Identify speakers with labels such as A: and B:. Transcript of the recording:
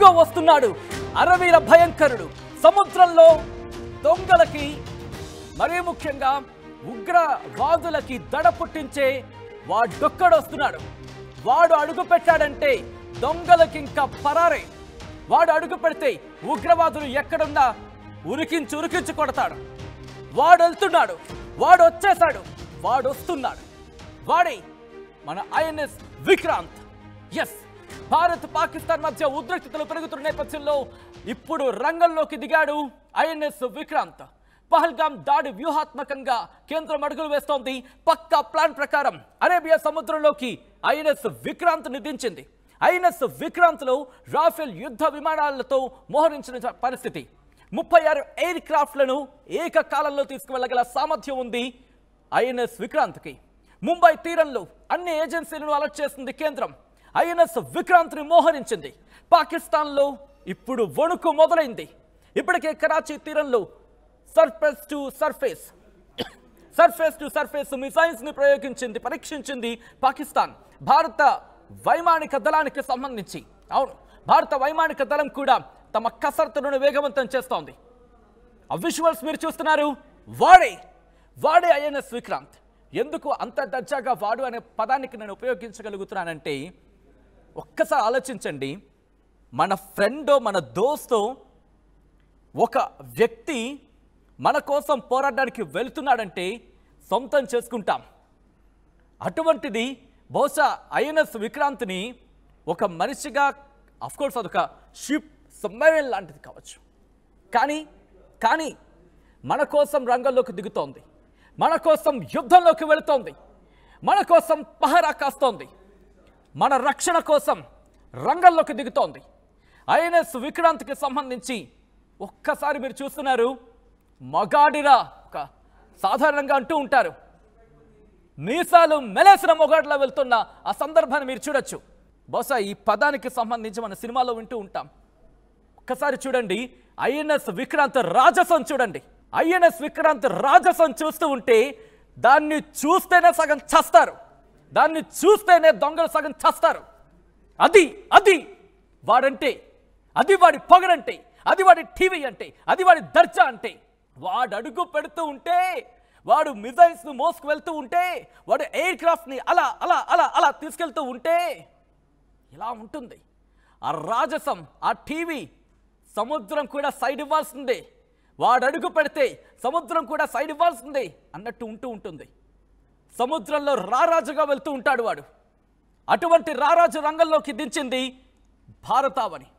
A: అదిగో వస్తున్నాడు అరవీర భయంకరుడు. సముద్రంలో దొంగలకి మరీ ముఖ్యంగా ఉగ్రవాదులకి దడ పుట్టించే వాడొక్కడొస్తున్నాడు. వాడు అడుగు పెట్టాడంటే దొంగలకి ఇంకా పరారే. వాడు అడుగు పెడితే ఉగ్రవాదులు ఎక్కడున్నా ఉరికించి కొడతాడు. వాడు వెళ్తున్నాడు, వాడు వచ్చేశాడు, వాడు వస్తున్నాడు. వాడే మన ఐఎన్ఎస్ విక్రాంత్. ఎస్, భారత్ పాకిస్తాన్ మధ్య ఉద్రిక్తతలు పెరుగుతున్న నేపథ్యంలో ఇప్పుడు రంగంలోకి దిగాడు ఐఎన్ఎస్ విక్రాంత్. పహల్గాం దాడి వ్యూహాత్మకంగా కేంద్రం అడుగులు వేస్తోంది. పక్కా ప్లాన్ ప్రకారం అరేబియా సముద్రంలోకి ఐఎన్ఎస్ విక్రాంత్ దించింది. ఐఎన్ఎస్ విక్రాంత్ లో రాఫెల్ యుద్ధ విమానాలతో మోహరించిన పరిస్థితి. 36 ఎయిర్ క్రాఫ్ట్లను ఏకకాలంలో తీసుకువెళ్లగల సామర్థ్యం ఉంది ఐఎన్ఎస్ విక్రాంత్కి. ముంబై తీరంలో అన్ని ఏజెన్సీలను అలర్ట్ చేసింది కేంద్రం. ఐఎన్ఎస్ విక్రాంత్ ని మోహరించింది. పాకిస్తాన్లో ఇప్పుడు వణుకు మొదలైంది. ఇప్పటికే కరాచీ తీరంలో సర్ఫేస్ టు సర్ఫేస్ మిసైల్స్ ని పరీక్షించింది పాకిస్తాన్. భారత వైమానిక దళానికి సంబంధించి భారత వైమానిక దళం కూడా తమ కసరత్తులను వేగవంతం చేస్తోంది. ఆ విజువల్స్ మీరు చూస్తున్నారు. వాడే ఐఎన్ఎస్ విక్రాంత్. ఎందుకు అంత దర్జాగా వాడు అనే పదానికి నేను ఉపయోగించగలుగుతున్నానంటే ఒక్కసారి ఆలోచించండి. మన ఫ్రెండో మన దోస్తో ఒక వ్యక్తి మన కోసం పోరాడడానికి వెళ్తున్నాడంటే సొంతం చేసుకుంటాం. అటువంటిది బహుశా ఐఎన్ఎస్ విక్రాంత్ని ఒక మనిషిగా, అఫ్కోర్స్ అదొక షిప్ సబ్మెరైన్ లాంటిది కావచ్చు, కానీ మన కోసం రంగంలోకి దిగుతోంది, మన కోసం యుద్ధంలోకి వెళుతోంది, మన కోసం పహరా కాస్తోంది, మన రక్షణ కోసం రంగంలోకి దిగుతోంది. ఐఎన్ఎస్ విక్రాంత్కి సంబంధించి ఒక్కసారి మీరు చూస్తున్నారు. మగాడిరా ఒక సాధారణంగా అంటూ ఉంటారు, మీసాలు మెలేసిన మొగాడిలా వెళ్తున్న ఆ సందర్భాన్ని మీరు చూడొచ్చు. బహుశా ఈ పదానికి సంబంధించి మన సినిమాలో వింటూ ఉంటాం. ఒక్కసారి చూడండి ఐఎన్ఎస్ విక్రాంత్ రాజసం చూడండి. ఐఎన్ఎస్ విక్రాంత్ రాజసం చూస్తూ ఉంటే దాన్ని చూస్తేనే సగం చస్తారు, దాన్ని చూస్తేనే దొంగలు సగం చస్తారు. అది వాడంటే, అది వాడి పొగరంటే, అది వాడి టీవీ అంటే, అది వాడి దర్జా అంటే. వాడు అడుగు పెడుతూ ఉంటే, వాడు మిజైల్స్ ను మోసుకు వెళ్తూ ఉంటే, వాడు ఎయిర్ క్రాఫ్ట్ ని అలా అలా అలా అలా తీసుకెళ్తూ ఉంటే ఇలా ఉంటుంది ఆ రాజసం. ఆ టీవీ సముద్రం కూడా సైడ్ ఇవ్వాల్సిందే, వాడు అడుగు పెడితే సముద్రం కూడా సైడ్ ఇవ్వాల్సిందే అన్నట్టు ఉంటుంది. సముద్రంలో రారాజుగా వెళ్తూ ఉంటాడు వాడు. అటువంటి రారాజు రంగంలోకి దించింది భారతావని.